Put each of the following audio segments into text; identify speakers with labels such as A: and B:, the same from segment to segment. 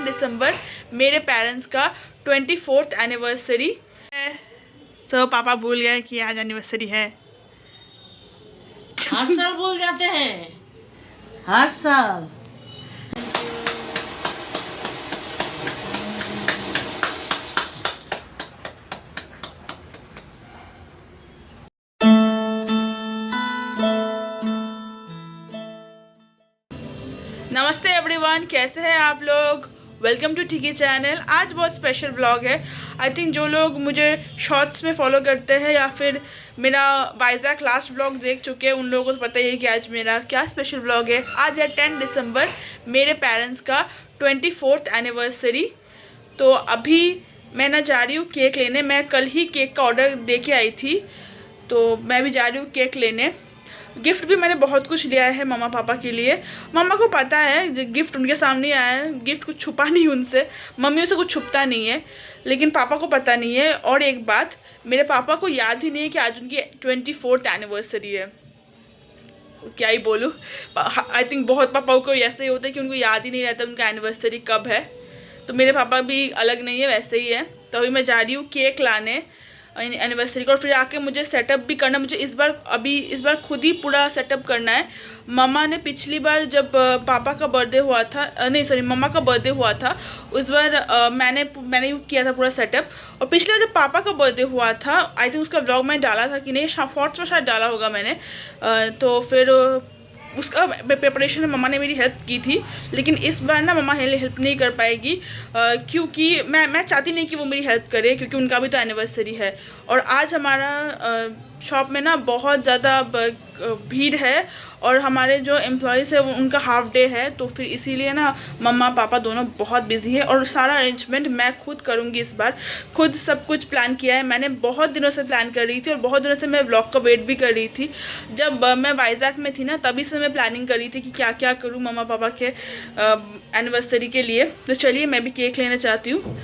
A: दिसंबर मेरे पेरेंट्स का 24th anniversary है। सो पापा भूल गए कि आज एनिवर्सरी है।
B: हर साल भूल जाते हैं, हर साल।
A: नमस्ते एवरीवन, कैसे हैं आप लोग। वेलकम टू ठीकी चैनल। आज बहुत स्पेशल ब्लॉग है। आई थिंक जो लोग मुझे शॉर्ट्स में फॉलो करते हैं या फिर मेरा वाइजैक लास्ट ब्लॉग देख चुके हैं उन लोगों को पता ही है कि आज मेरा क्या स्पेशल ब्लॉग है। आज है 10 दिसंबर मेरे पेरेंट्स का 24th एनिवर्सरी। तो अभी मैं ना जा रही हूँ केक लेने। मैं कल ही केक का ऑर्डर दे के आई थी, तो मैं भी जा रही हूँ केक लेने। गिफ्ट भी मैंने बहुत कुछ लिया है मम्मा पापा के लिए। मम्मा को पता है गिफ्ट उनके सामने आया है, गिफ्ट कुछ छुपा नहीं उनसे, मम्मियों से कुछ छुपता नहीं है, लेकिन पापा को पता नहीं है। और एक बात, मेरे पापा को याद ही नहीं है कि आज उनकी 24th एनिवर्सरी है। क्या ही बोलूँ, आई थिंक बहुत पापाओं को ऐसे ही होता है कि उनको याद ही नहीं रहता उनका एनिवर्सरी कब है। तो मेरे पापा भी अलग नहीं है, वैसे ही है। तो अभी मैं जा रही हूँ केक लाने एनिवर्सरी को, और फिर आके मुझे सेटअप भी करना। मुझे इस बार खुद ही पूरा सेटअप करना है। मम्मा ने पिछली बार जब पापा का बर्थडे हुआ था, नहीं सॉरी मम्मा का बर्थडे हुआ था, उस बार मैंने किया था पूरा सेटअप। और पिछले बार जब पापा का बर्थडे हुआ था, आई थिंक उसका ब्लॉग मैंने डाला था कि नहीं, शॉर्ट्स में शायद डाला होगा मैंने। तो फिर उसका प्रिपरेशन में मम्मा ने मेरी हेल्प की थी, लेकिन इस बार ना मम्मा हेल्प नहीं कर पाएगी, क्योंकि मैं चाहती नहीं कि वो मेरी हेल्प करे, क्योंकि उनका भी तो एनिवर्सरी है। और आज हमारा शॉप में ना बहुत ज़्यादा भीड़ है, और हमारे जो एम्प्लॉयज़ है उनका हाफ डे है, तो फिर इसीलिए ना मम्मा पापा दोनों बहुत बिजी है। और सारा अरेंजमेंट मैं खुद करूँगी इस बार। खुद सब कुछ प्लान किया है मैंने, बहुत दिनों से प्लान कर रही थी, और बहुत दिनों से मैं व्लॉग का वेट भी कर रही थी। जब मैं वाइजैक में थी ना, तभी से मैं प्लानिंग कर रही थी कि क्या क्या करूँ मम्मा पापा के एनिवर्सरी के लिए। तो चलिए मैं भी केक लेना चाहती हूँ,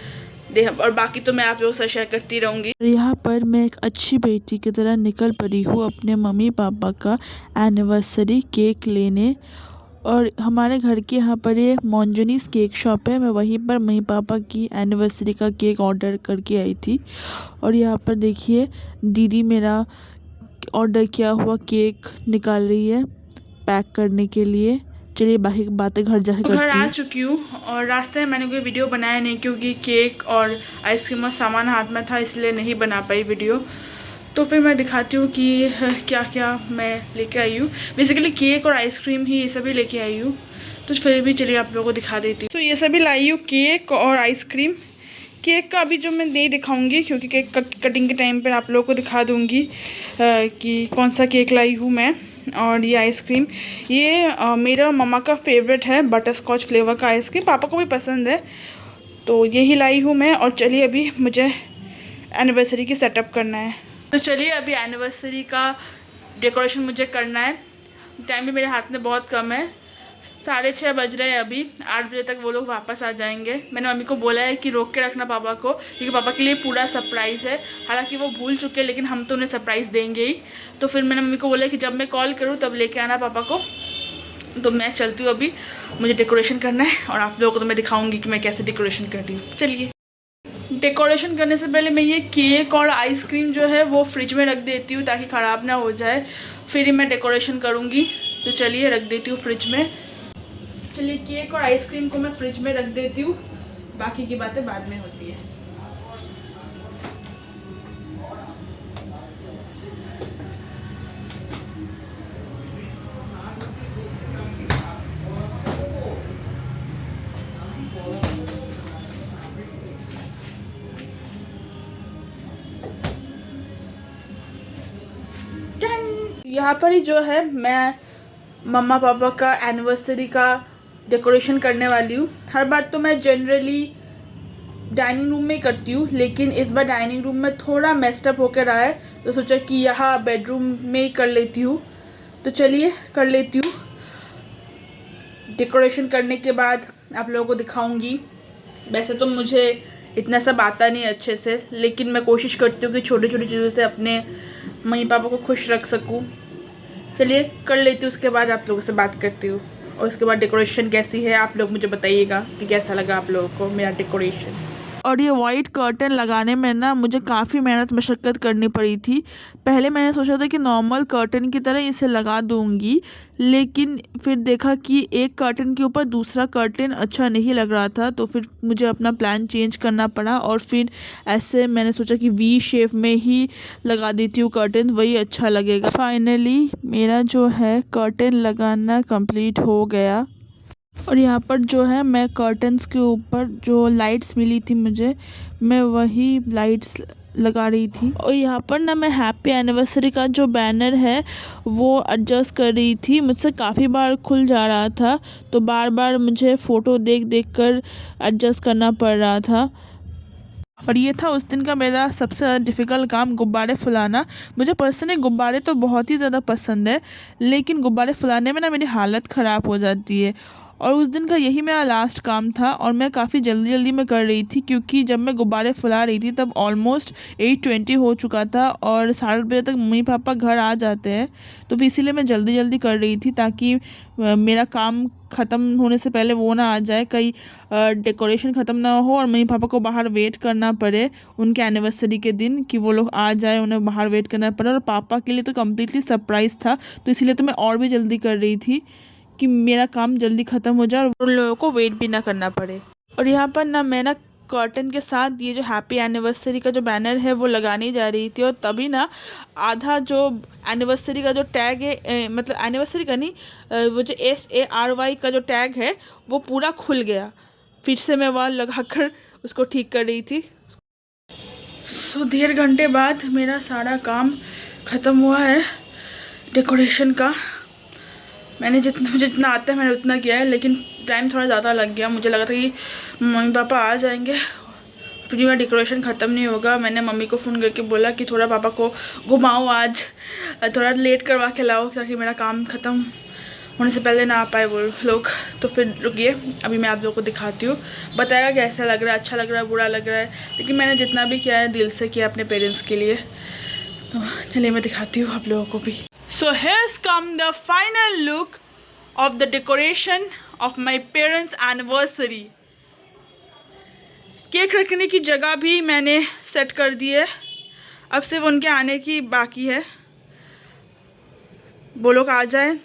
A: और बाकी तो मैं आप लोगों से शेयर करती रहूँगी। यहाँ पर मैं एक अच्छी बेटी की तरह निकल पड़ी हूँ अपने मम्मी पापा का एनिवर्सरी केक लेने। और हमारे घर के यहाँ पर ये मोंजनीस केक शॉप है, मैं वहीं पर मम्मी पापा की एनिवर्सरी का केक ऑर्डर करके आई थी। और यहाँ पर देखिए दीदी मेरा ऑर्डर किया हुआ केक निकाल रही है पैक करने के लिए। चलिए बाकी बातें घर जाके करती हूँ। घर आ चुकी हूँ, और रास्ते में मैंने कोई वीडियो बनाया नहीं, क्योंकि केक और आइसक्रीम और सामान हाथ में था, इसलिए नहीं बना पाई वीडियो। तो फिर मैं दिखाती हूँ कि क्या क्या मैं लेके आई हूँ। बेसिकली केक और आइसक्रीम ही ये सभी लेके आई हूँ, तो फिर भी चलिए आप लोगों को दिखा देती हूँ। तो ये सभी लाई हूँ, केक और आइसक्रीम। केक का अभी जो मैं नहीं दिखाऊंगी, क्योंकि केक कटिंग के टाइम पर आप लोगों को दिखा दूँगी कि कौन सा केक लाई हूँ मैं। और ये आइसक्रीम, ये मेरा और मम्मा का फेवरेट है, बटर स्कॉच फ्लेवर का आइसक्रीम, पापा को भी पसंद है, तो यही लाई हूँ मैं। और चलिए अभी मुझे एनिवर्सरी की सेटअप करना है, तो चलिए अभी एनिवर्सरी का डेकोरेशन मुझे करना है। टाइम भी मेरे हाथ में बहुत कम है, 6:30 बज रहे हैं अभी, 8 बजे तक वो लोग वापस आ जाएंगे। मैंने मम्मी को बोला है कि रोक के रखना पापा को, क्योंकि पापा के लिए पूरा सरप्राइज़ है। हालांकि वो भूल चुके हैं, लेकिन हम तो उन्हें सरप्राइज़ देंगे ही। तो फिर मैंने मम्मी को बोला कि जब मैं कॉल करूँ तब लेके आना पापा को। तो मैं चलती हूँ अभी, मुझे डेकोरेशन करना है, और आप लोगों को तो मैं दिखाऊँगी कि मैं कैसे डेकोरेशन कर रही हूँ। चलिए डेकोरेशन करने से पहले मैं ये केक और आइसक्रीम जो है वो फ्रिज में रख देती हूँ, ताकि ख़राब ना हो जाए, फिर ही मैं डेकोरेशन करूँगी। तो चलिए रख देती हूँ फ्रिज में। चलिए केक और आइसक्रीम को मैं फ्रिज में रख देती हूँ, बाकी की बातें बाद में होती है। यहाँ पर ही जो है मैं मम्मा पापा का एनिवर्सरी का डेकोरेशन करने वाली हूँ। हर बार तो मैं जनरली डाइनिंग रूम में ही करती हूँ, लेकिन इस बार डाइनिंग रूम में थोड़ा मेस्ड अप होकर रहा है, तो सोचा कि यहाँ बेडरूम में ही कर लेती हूँ। तो चलिए कर लेती हूँ। डेकोरेशन करने के बाद आप लोगों को दिखाऊंगी। वैसे तो मुझे इतना सब आता नहीं अच्छे से, लेकिन मैं कोशिश करती हूँ कि छोटी छोटी चीज़ों से अपने मम्मी पापा को खुश रख सकूँ। चलिए कर लेती हूँ, उसके बाद आप लोगों से बात करती हूँ। और उसके बाद डेकोरेशन कैसी है आप लोग मुझे बताइएगा कि कैसा लगा आप लोगों को मेरा डेकोरेशन। और ये वाइट कर्टन लगाने में ना मुझे काफ़ी मेहनत मशक्क़त करनी पड़ी थी। पहले मैंने सोचा था कि नॉर्मल कर्टन की तरह इसे लगा दूंगी, लेकिन फिर देखा कि एक कर्टन के ऊपर दूसरा कर्टन अच्छा नहीं लग रहा था, तो फिर मुझे अपना प्लान चेंज करना पड़ा और फिर ऐसे मैंने सोचा कि वी शेप में ही लगा देती हूँ कर्टन, वही अच्छा लगेगा। फाइनली मेरा जो है कर्टन लगाना कंप्लीट हो गया। और यहाँ पर जो है मैं कर्टन्स के ऊपर जो लाइट्स मिली थी मुझे, मैं वही लाइट्स लगा रही थी। और यहाँ पर ना मैं हैप्पी एनिवर्सरी का जो बैनर है वो एडजस्ट कर रही थी। मुझसे काफ़ी बार खुल जा रहा था, तो बार बार मुझे फ़ोटो देख देख कर एडजस्ट करना पड़ रहा था। और ये था उस दिन का मेरा सबसे ज़्यादा डिफ़िकल्ट काम, गुब्बारे फुलाना। मुझे पर्सनली गुब्बारे तो बहुत ही ज़्यादा पसंद है, लेकिन गुब्बारे फुलाने में ना मेरी हालत ख़राब हो जाती है। और उस दिन का यही मेरा लास्ट काम था और मैं काफ़ी जल्दी जल्दी में कर रही थी, क्योंकि जब मैं गुब्बारे फुला रही थी तब ऑलमोस्ट 8:20 हो चुका था और 8:30 बजे तक मम्मी पापा घर आ जाते हैं। तो फिर इसीलिए मैं जल्दी जल्दी कर रही थी ताकि मेरा काम ख़त्म होने से पहले वो ना आ जाए, कहीं डेकोरेशन ख़त्म ना हो और मम्मी पापा को बाहर वेट करना पड़े उनके एनिवर्सरी के दिन, कि वो लोग आ जाए, उन्हें बाहर वेट करना पड़े। और पापा के लिए तो कम्प्लीटली सरप्राइज़ था, तो इसीलिए तो मैं और भी जल्दी कर रही थी कि मेरा काम जल्दी ख़त्म हो जाए और उन लोगों को वेट भी ना करना पड़े। और यहाँ पर ना मैं ना कर्टन के साथ ये जो हैप्पी एनिवर्सरी का जो बैनर है वो लगाने जा रही थी, और तभी ना आधा जो एनिवर्सरी का जो टैग है, मतलब एनिवर्सरी का नहीं, वो जो SARY का जो टैग है वो पूरा खुल गया। फिर से मैं वहाँ लगाकर उसको ठीक कर रही थी। सो 1.5 घंटे बाद मेरा सारा काम ख़त्म हुआ है डेकोरेशन का। मुझे जितना आता है मैंने उतना किया है, लेकिन टाइम थोड़ा ज़्यादा लग गया। मुझे लगा था कि मम्मी पापा आ जाएंगे फिर मेरा डेकोरेशन ख़त्म नहीं होगा। मैंने मम्मी को फ़ोन करके बोला कि थोड़ा पापा को घुमाओ, आज थोड़ा लेट करवा के लाओ ताकि मेरा काम ख़त्म होने से पहले ना आ पाए वो लोग। तो फिर रुकिए, अभी मैं आप लोगों को दिखाती हूँ, बताएगा कैसा लग रहा है, अच्छा लग रहा है, बुरा लग रहा है, लेकिन मैंने जितना भी किया है दिल से किया अपने पेरेंट्स के लिए। तो चलिए मैं दिखाती हूँ आप लोगों को भी। So here's come the final look of the decoration of my parents' anniversary. Cake रखने की जगह भी मैंने सेट कर दी है, अब सिर्फ उनके आने की बाकी है। वो लोग आ जाए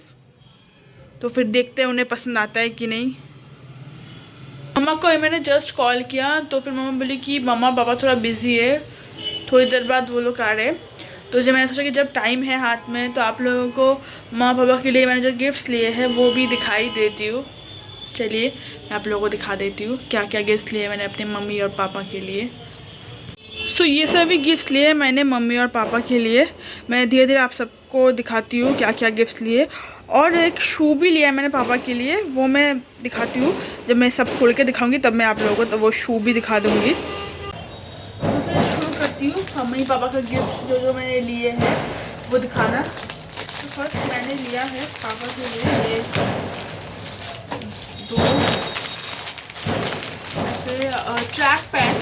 A: तो फिर देखते हैं उन्हें पसंद आता है कि नहीं। मम्मा को मैंने जस्ट कॉल किया तो फिर मम्मा बोली कि मम्मा पापा थोड़ा बिजी है, थोड़ी देर बाद वो लोग आ रहे हैं। तो जब मैंने सोचा कि जब टाइम है हाथ में तो आप लोगों को माँ पापा के लिए मैंने जो गिफ्ट्स लिए हैं वो भी दिखाई देती हूँ। चलिए मैं आप लोगों को दिखा देती हूँ क्या क्या गिफ्ट्स लिए मैंने अपने मम्मी और पापा के लिए। सो ये सभी गिफ्ट्स लिए मैंने मम्मी और पापा के लिए। मैं धीरे धीरे आप सबको दिखाती हूँ क्या क्या गिफ्ट्स लिए। और एक शू भी लिया मैंने पापा के लिए, वो मैं दिखाती हूँ जब मैं सब खोल के दिखाऊँगी, तब मैं आप लोगों को तो वो शू भी दिखा दूँगी। मम्मी पापा का गिफ्ट जो जो मैंने लिए हैं वो दिखाना। तो फर्स्ट मैंने लिया है पापा के लिए ये 2 ऐसे ट्रैक पैंट।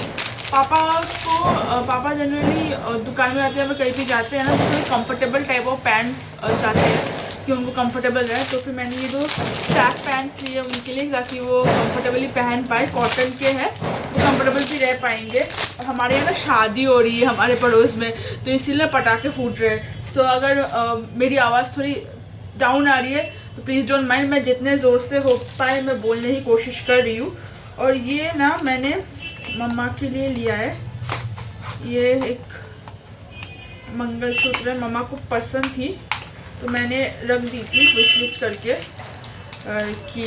A: पापा जनरली दुकान में आते हैं, कहीं भी जाते हैं ना तो कंफर्टेबल टाइप ऑफ पैंट्स चाहते हैं कि उनको कंफर्टेबल रहे। तो फिर मैंने ये 2 ट्रैक पैंट्स लिए उनके लिए ताकि वो कंफर्टेबली पहन पाए, कॉटन के हैं, वो कंफर्टेबल भी रह पाएंगे। और हमारे यहाँ ना शादी हो रही है हमारे पड़ोस में, तो इसीलिए पटाखे फूट रहे हैं। सो अगर मेरी आवाज़ थोड़ी डाउन आ रही है तो प्लीज़ डोंट माइंड, मैं जितने ज़ोर से हो पाए मैं बोलने की कोशिश कर रही हूँ। और ये ना मैंने मम्मा के लिए लिया है, ये एक मंगलसूत्र है, मम्मा को पसंद थी तो मैंने रख दी थी विश लिस्ट करके कि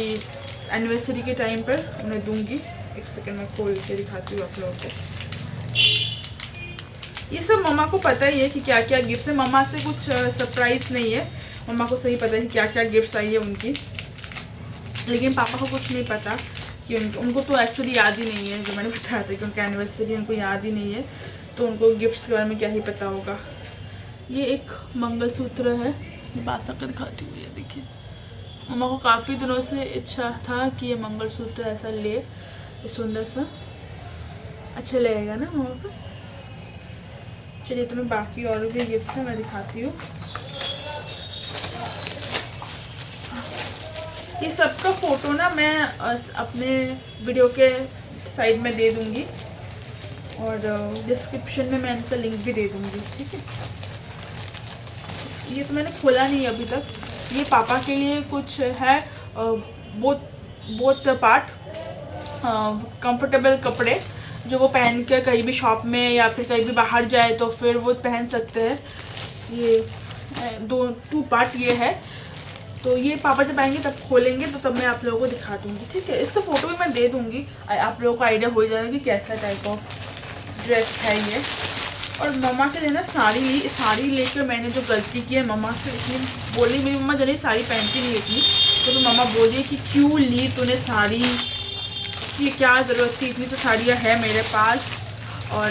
A: एनिवर्सरी के टाइम पर उन्हें दूंगी। एक सेकंड में खोल के दिखाती हूँ आप लोगों को। ये सब मम्मा को पता ही है कि क्या क्या गिफ्ट्स है, मम्मा से कुछ सरप्राइज़ नहीं है, मम्मा को सही पता है कि क्या क्या गिफ्ट्स आई है उनकी। लेकिन पापा को कुछ नहीं पता कि उनको तो एक्चुअली याद ही नहीं है, जो मैंने बताया था कि उनका एनिवर्सरी उनको याद ही नहीं है, तो उनको गिफ्ट्स के बारे में क्या ही पता होगा। ये एक मंगलसूत्र है, पास तक दिखाती हूँ, ये देखिए। मम्मा को काफ़ी दिनों से इच्छा था कि ये मंगलसूत्र ऐसा ले, ये सुंदर सा, अच्छा लगेगा ना मम्मा को। चलिए तुम्हें बाकी और भी गिफ्ट्स हैं मैं दिखाती हूँ। ये सबका फ़ोटो ना मैं अपने वीडियो के साइड में दे दूँगी और डिस्क्रिप्शन में मैं इनका लिंक भी दे दूँगी, ठीक है। ये तो मैंने खोला नहीं अभी तक। ये पापा के लिए कुछ है बोथ पार्ट कंफर्टेबल कपड़े जो वो पहन के कहीं भी शॉप में या फिर कहीं भी बाहर जाए तो फिर वो पहन सकते हैं। ये टू पार्ट ये है। तो ये पापा जब आएंगे तब खोलेंगे तो तब मैं आप लोगों को दिखा दूँगी, ठीक है। इसका फ़ोटो भी मैं दे दूँगी, आप लोगों को आइडिया हो जाएगा कि कैसा टाइप ऑफ ड्रेस है ये। और मम्मा के लिए ना साड़ी लेकर मैंने जो गलती की है, मम्मा से इतनी बोली, मेरी मम्मा जल्दी साड़ी पहनती नहीं इतनी, तो मम्मा बोली कि क्यों ली तूने साड़ी, ये क्या ज़रूरत थी, इतनी तो साड़ियाँ है मेरे पास। और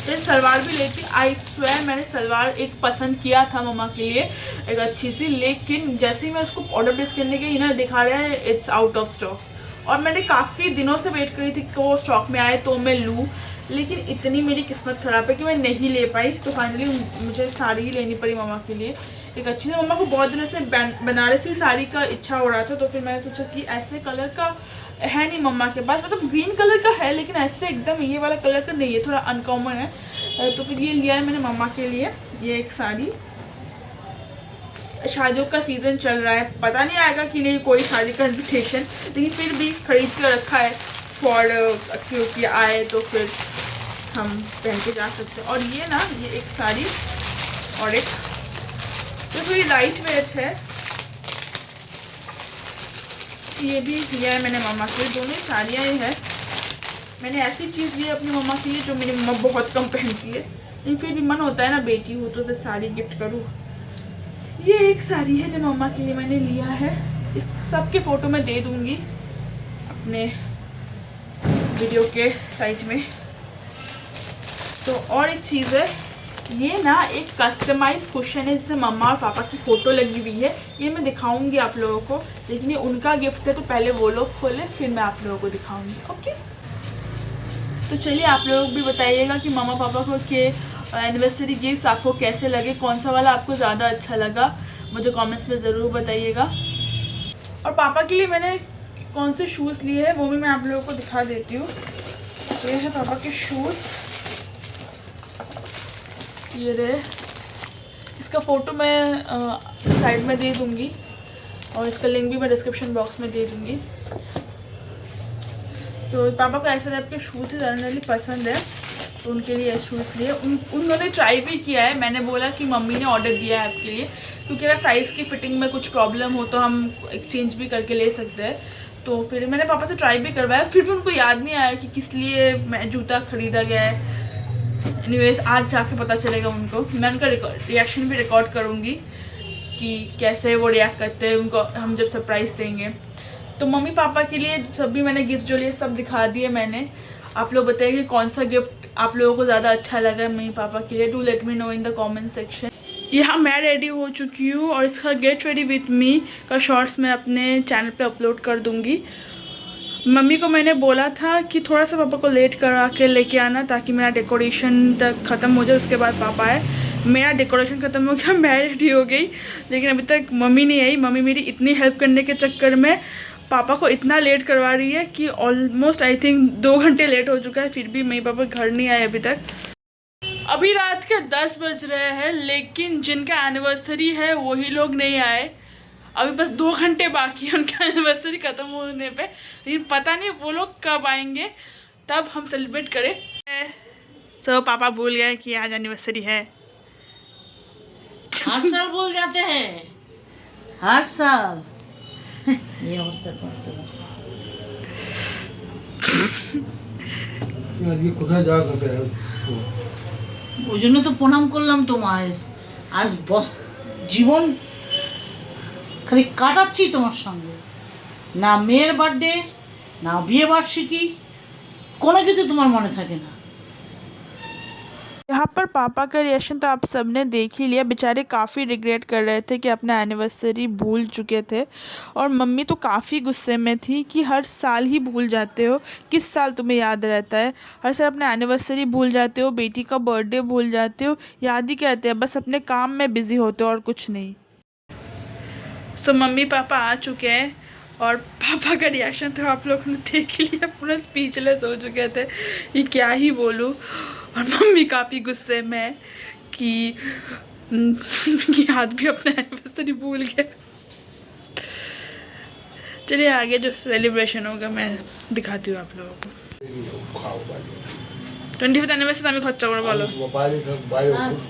A: फिर सलवार भी लेती, आई स्वेयर मैंने सलवार एक पसंद किया था मम्मा के लिए, एक अच्छी सी, लेकिन जैसे ही मैं उसको ऑर्डर प्लेस करने गई ना, दिखा रहा है इट्स आउट ऑफ स्टॉक। और मैंने काफ़ी दिनों से वेट करी थी कि वो स्टॉक में आए तो मैं लूँ, लेकिन इतनी मेरी किस्मत ख़राब है कि मैं नहीं ले पाई। तो फाइनली मुझे साड़ी ही लेनी पड़ी मम्मा के लिए, एक अच्छी सी। मम्मा को बहुत दिनों से बनारसी साड़ी का इच्छा हो रहा था, तो फिर मैंने सोचा कि ऐसे कलर का है नहीं मम्मा के पास, मतलब ग्रीन कलर का है लेकिन ऐसे एकदम ये वाला कलर का नहीं है, थोड़ा अनकॉमन है। तो फिर ये लिया है मैंने मम्मा के लिए, ये एक साड़ी। शादियों का सीज़न चल रहा है, पता नहीं आएगा कि नहीं कोई शादी का इन्विटेशन, लेकिन फिर भी खरीद कर रखा है फॉर क्योंकि आए तो फिर हम पहन के जा सकते हैं। और ये ना, ये एक साड़ी और एक तो थोड़ी लाइट वेट है, ये भी लिया है मैंने मम्मा के लिए। दोनों ही साड़ियाँ ही है। मैंने ऐसी चीज़ ली है अपनी मम्मा के लिए जो मेरी मम्मा बहुत कम पहनती है, लेकिन फिर भी मन होता है ना, बेटी हो तो फिर साड़ी गिफ्ट करूँ। ये एक साड़ी है जो मम्मा के लिए मैंने लिया है। इस सब के फ़ोटो मैं दे दूँगी अपने वीडियो के साइट में। तो और एक चीज़ है, ये ना एक कस्टमाइज कुशन है जिसमें मम्मा और पापा की फ़ोटो लगी हुई है, ये मैं दिखाऊंगी आप लोगों को, लेकिन ये उनका गिफ्ट है तो पहले वो लोग खोलें फिर मैं आप लोगों को दिखाऊंगी, ओके। तो चलिए आप लोग भी बताइएगा कि मम्मा पापा को के एनिवर्सरी गिफ्ट्स आपको कैसे लगे, कौन सा वाला आपको ज़्यादा अच्छा लगा, मुझे कमेंट्स में ज़रूर बताइएगा। और पापा के लिए मैंने कौन से शूज़ लिए हैं वो भी मैं आप लोगों को दिखा देती हूँ। ये है पापा के शूज़, ये रहे। इसका फ़ोटो मैं साइड में दे दूँगी और इसका लिंक भी मैं डिस्क्रिप्शन बॉक्स में दे दूँगी। तो पापा को ऐसे टाइप के शूज़ ही जनरली पसंद है, तो उनके लिए शूज़ लिए। उन्होंने ट्राई भी किया है, मैंने बोला कि मम्मी ने ऑर्डर दिया है आपके लिए, क्योंकि अगर साइज़ की फ़िटिंग में कुछ प्रॉब्लम हो तो हम एक्सचेंज भी करके ले सकते हैं। तो फिर मैंने पापा से ट्राई भी करवाया, फिर भी उनको याद नहीं आया कि किस लिए मैं जूता ख़रीदा गया है। एनीवेज आज जाके पता चलेगा उनको, मैं उनका रिएक्शन भी रिकॉर्ड करूँगी कि कैसे वो रिएक्ट करते हैं उनको हम जब सरप्राइज़ देंगे। तो मम्मी पापा के लिए सभी मैंने गिफ्ट जो लिए सब दिखा दिए मैंने। आप लोग बताइए कौन सा गिफ्ट आप लोगों को ज़्यादा अच्छा लगा मम्मी पापा के लिए, do let me know in the comment section. यहाँ मैं रेडी हो चुकी हूँ और इसका गेट रेडी विथ मी का शॉर्ट्स मैं अपने चैनल पे अपलोड कर दूँगी। मम्मी को मैंने बोला था कि थोड़ा सा पापा को लेट करा के लेके आना ताकि मेरा डेकोरेशन तक ख़त्म हो जाए, उसके बाद पापा आए। मेरा डेकोरेशन ख़त्म हो गया, मैं रेडी हो गई, लेकिन अभी तक मम्मी नहीं आई। मम्मी मेरी इतनी हेल्प करने के चक्कर में पापा को इतना लेट करवा रही है कि ऑलमोस्ट आई थिंक 2 घंटे लेट हो चुका है, फिर भी मेरे पापा घर नहीं आए अभी तक। अभी रात के 10 बज रहे हैं, लेकिन जिनका एनिवर्सरी है वही लोग नहीं आए। अभी बस 2 घंटे बाकी है उनका एनिवर्सरी ख़त्म होने पे, लेकिन पता नहीं वो लोग कब आएंगे, तब हम सेलिब्रेट करें। तो पापा भूल गए कि आज एनिवर्सरी है।
B: हर साल भूल जाते हैं, हर साल। ये अवस्था
C: ये কোথায় যাওয়া দরকার?
B: ওই জন্য তো প্রণাম করলাম তোমায়। আজ জীবন খালি কাটাচ্ছি তোমার সঙ্গে, না মেয়ের বার্থডে না বিয়ে বার্ষিকী, কোনো কিছু তোমার মনে থাকে না।
A: यहाँ पर पापा का रिएक्शन तो आप सबने देख ही लिया, बेचारे काफ़ी रिग्रेट कर रहे थे कि अपना एनिवर्सरी भूल चुके थे। और मम्मी तो काफ़ी गुस्से में थी कि हर साल ही भूल जाते हो, किस साल तुम्हें याद रहता है, हर साल अपना एनिवर्सरी भूल जाते हो, बेटी का बर्थडे भूल जाते हो, याद ही करते हैं, बस अपने काम में बिज़ी होते हो और कुछ नहीं। सो मम्मी पापा आ चुके हैं और पापा का रिएक्शन तो आप लोगों ने देख लिया, पूरा स्पीचलेस हो चुके थे, ये क्या ही बोलूँ। और मम्मी काफ़ी गुस्से में है कि याद भी अपना एनिवर्सरी भूल गया। चलिए आगे जो सेलिब्रेशन होगा मैं दिखाती हूँ आप लोगों को। 25th অ্যানিভার্সারি আমি খরচা করে বলো।
C: বাইরে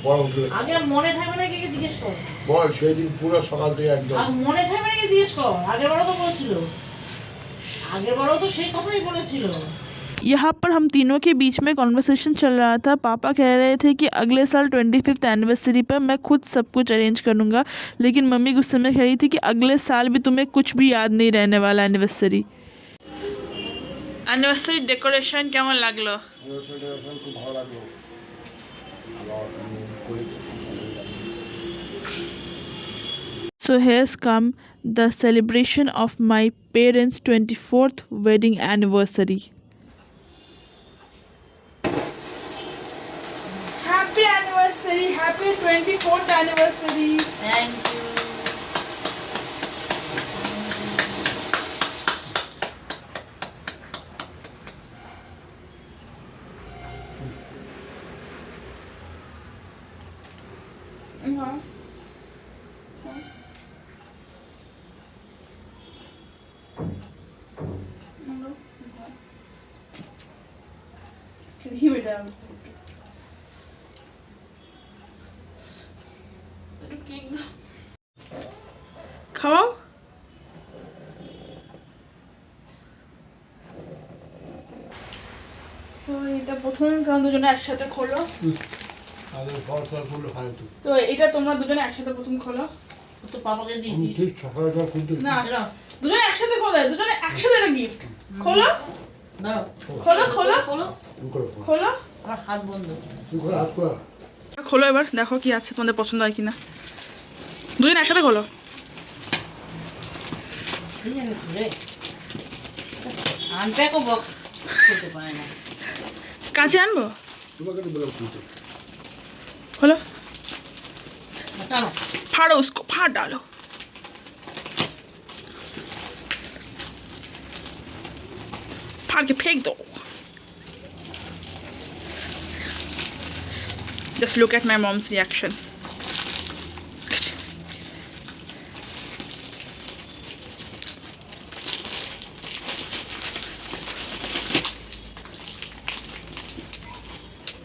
C: বড় হোটেলে
B: আগে মনে থাকবে না কে জিজ্ঞেস কর।
C: বল সেই দিন পুরো সকাল থেকে একদম
B: আর মনে থাকবে না কে জিজ্ঞেস কর। আগের বারও তো বলেছিল, আগের বারও তো সেই কথাই বলেছিল।
A: यहाँ पर हम तीनों के बीच में कॉन्वर्सेशन चल रहा था। पापा कह रहे थे कि अगले साल 25th एनिवर्सरी पर मैं खुद सब कुछ अरेंज करूँगा, लेकिन मम्मी गुस्से में कह रही थी कि अगले साल भी तुम्हें कुछ भी याद नहीं रहने वाला एनिवर्सरी। एनिवर्सरी डेकोरेशन কেমন লাগলো?
C: খুব ভালো লাগলো। আবার করেছি খুব ভালো লাগলো।
A: So here's come the celebration of my parents' 24th wedding anniversary. Happy anniversary! Happy 24th anniversary!
B: Thank you.
A: খাওয়াও। তো এটা প্রথমে তোমরা দুজনে একসাথে খোলো।
C: আগে ফল ফল করলে ভালো তো।
A: তো এটা তোমরা দুজনে একসাথে প্রথম খোলো।
B: তো পাপাকে
C: আমি
B: দিয়েছিস।
C: ঠিক সকালে যখন খুলতে
A: না
B: দাঁড়াও,
A: দুজনে একসাথে খোলো, দুজনে একসাথে একটা গিফট খোলো।
B: দাঁড়াও।
A: খোলো খোলো
B: খোলো।
C: তুমি করো
A: খোলো
B: আমার হাত বন্ধ।
C: তুমি করে হাত করা
A: খোলো এবার দেখো কি আছে, তোমাদের পছন্দ হয় কিনা। দুজন একসাথে খোলো।
B: এই জানি ঘুরে আনপ্যাকও বক্স করতে পারে না।
A: কাঁচে আনবো?
C: তোমাকে তো বললাম খুলতে।
A: खोलो,
B: हटाओ।
A: फाड़ो उसको, फाड़ डालो। फाड़ के फेंक दो। Just look at my mom's reaction.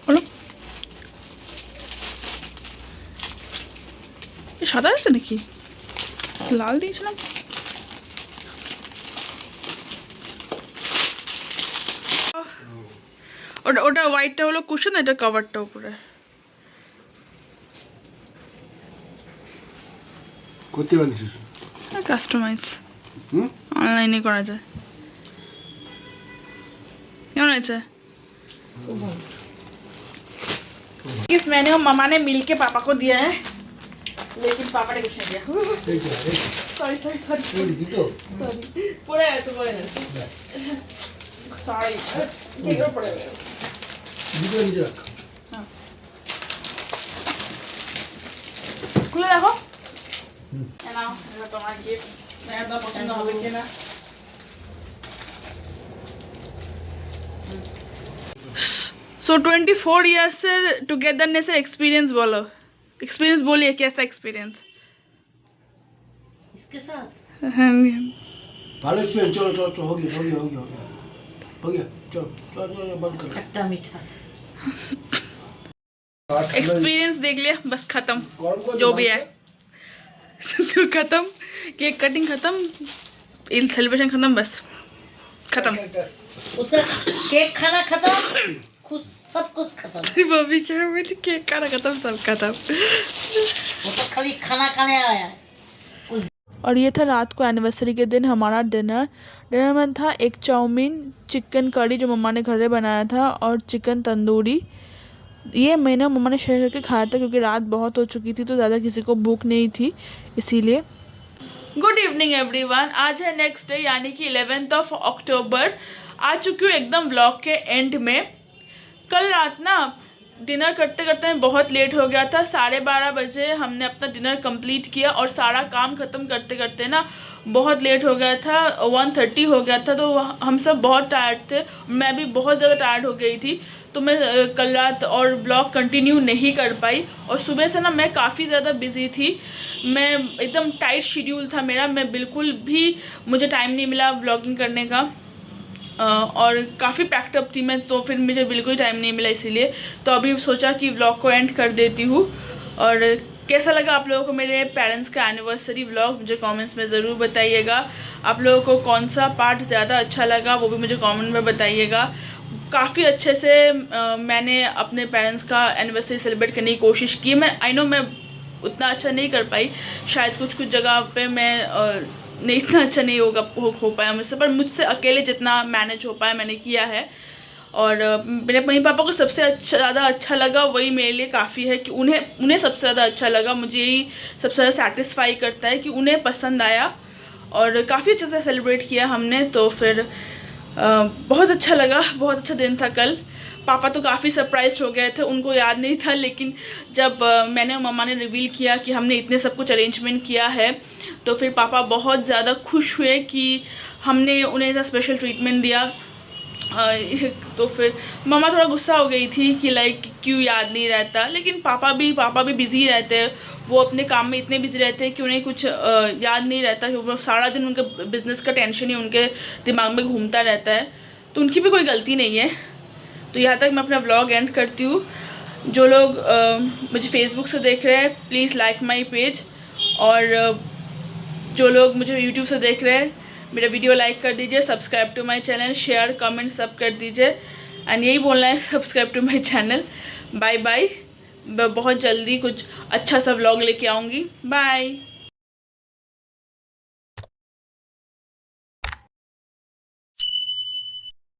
A: खोलो। সাদা আছে নাকি? লাল দিয়েছিলাম। ওটা ওটা হোয়াইটটা হলো কুশন, এটা কভারটা উপরে।
C: করতে পারিস
A: কাস্টমাইজ অনলাইনে করা যায়। কেমন হয়েছে? गिफ्ट मैंने और मम्मा ने मिल के पापा को दिया है, लेकिन पापा ने कुछ नहीं दिया। सॉरी सॉरी सॉरी सॉरी पड़े गए तो पड़े गए सॉरी ठीक है पड़े गए। हाँ खुले देखो ना, এটা তোমার গিফট। मैं तो पसंद হবে কিনা। सो 24 ईयर्स से टुगेदरनेस एक्सपीरियंस बोलो। एक्सपीरियंस बोलिए, कैसा एक्सपीरियंस?
B: इसके साथ
C: भालो एक्सपीरियंस। चलो चलो चलो हो गया हो गया हो गया हो गया हो गया। चलो चलो चलो बंद कर।
B: खट्टा मीठा
A: एक्सपीरियंस देख लिया, बस खत्म जो भी है। तो खत्म, केक कटिंग खत्म, इन सेलिब्रेशन खत्म, बस खत्म।
B: उसका केक खाना खत्म, खुद सब कुछ खत्म।
A: मम्मी क्या हुई थी, केक खाना खत्म, सब खत्म।
B: वो तो खाली खाना खाने आया है।
A: और ये था रात को एनिवर्सरी के दिन हमारा डिनर। डिनर में था एक चाउमीन, चिकन करी जो मम्मा ने घर में बनाया था, और चिकन तंदूरी। ये मैंने मम्मा ने शेयर करके खाया था क्योंकि रात बहुत हो चुकी थी तो ज़्यादा किसी को भूख नहीं थी, इसीलिए। Good evening everyone. आज है नेक्स्ट डे यानी कि 11 अक्टूबर। आ चुकी हूँ एकदम व्लॉग के एंड में। कल रात ना डिनर करते करते बहुत लेट हो गया था। 12:30 बजे हमने अपना डिनर कंप्लीट किया और सारा काम ख़त्म करते करते ना बहुत लेट हो गया था, 1:30 हो गया था, तो हम सब बहुत टायर्ड थे, मैं भी बहुत ज़्यादा टायर्ड हो गई थी। तो मैं कल रात और ब्लॉग कंटिन्यू नहीं कर पाई। और सुबह से ना मैं काफ़ी ज़्यादा बिज़ी थी, मैं एकदम टाइट शेड्यूल था मेरा, मैं बिल्कुल भी मुझे टाइम नहीं मिला ब्लॉगिंग करने का। और काफ़ी पैक्ड अप थी मैं, तो फिर मुझे बिल्कुल टाइम नहीं मिला, इसीलिए तो अभी सोचा कि व्लॉग को एंड कर देती हूँ। और कैसा लगा आप लोगों को मेरे पेरेंट्स का एनिवर्सरी व्लॉग, मुझे कमेंट्स में ज़रूर बताइएगा। आप लोगों को कौन सा पार्ट ज़्यादा अच्छा लगा वो भी मुझे कमेंट में बताइएगा। काफ़ी अच्छे से मैंने अपने पेरेंट्स का एनिवर्सरी सेलिब्रेट करने की कोशिश की। मैं आई नो मैं उतना अच्छा नहीं कर पाई, शायद कुछ जगह पे मैं नहीं, इतना अच्छा नहीं हो पाया मुझसे, पर मुझसे अकेले जितना मैनेज हो पाया मैंने किया है। और मेरे मम्मी पापा को सबसे ज़्यादा अच्छा लगा, वही मेरे लिए काफ़ी है कि उन्हें सबसे ज़्यादा अच्छा लगा। मुझे यही सबसे ज़्यादा सेटिस्फाई करता है कि उन्हें पसंद आया, और काफ़ी अच्छे से सेलिब्रेट किया हमने। तो फिर बहुत अच्छा लगा, बहुत अच्छा दिन था कल। पापा तो काफ़ी सरप्राइज हो गए थे, उनको याद नहीं था, लेकिन जब मैंने और मम्मा ने रिवील किया कि हमने इतने सब कुछ अरेंजमेंट किया है, तो फिर पापा बहुत ज़्यादा खुश हुए कि हमने उन्हें ऐसा स्पेशल ट्रीटमेंट दिया। तो फिर मम्मा थोड़ा गुस्सा हो गई थी कि लाइक क्यों याद नहीं रहता, लेकिन पापा भी बिज़ी रहते हैं, वो अपने काम में इतने बिज़ी रहते हैं कि उन्हें कुछ याद नहीं रहता, कि वो सारा दिन उनके बिज़नेस का टेंशन ही उनके दिमाग में घूमता रहता है। तो उनकी भी कोई गलती नहीं है। तो यहाँ तक मैं अपना ब्लॉग एंड करती हूँ। जो लोग मुझे फेसबुक से देख रहे हैं प्लीज़ लाइक माई पेज, और जो लोग मुझे यूट्यूब से देख रहे हैं मेरा वीडियो लाइक कर दीजिए, subscribe to my channel, share comment सब कर दीजिए। एंड यही बोलना है, subscribe to my channel. Bye bye, बहुत जल्दी कुछ अच्छा सा व्लॉग लेके आऊँगी। बाय।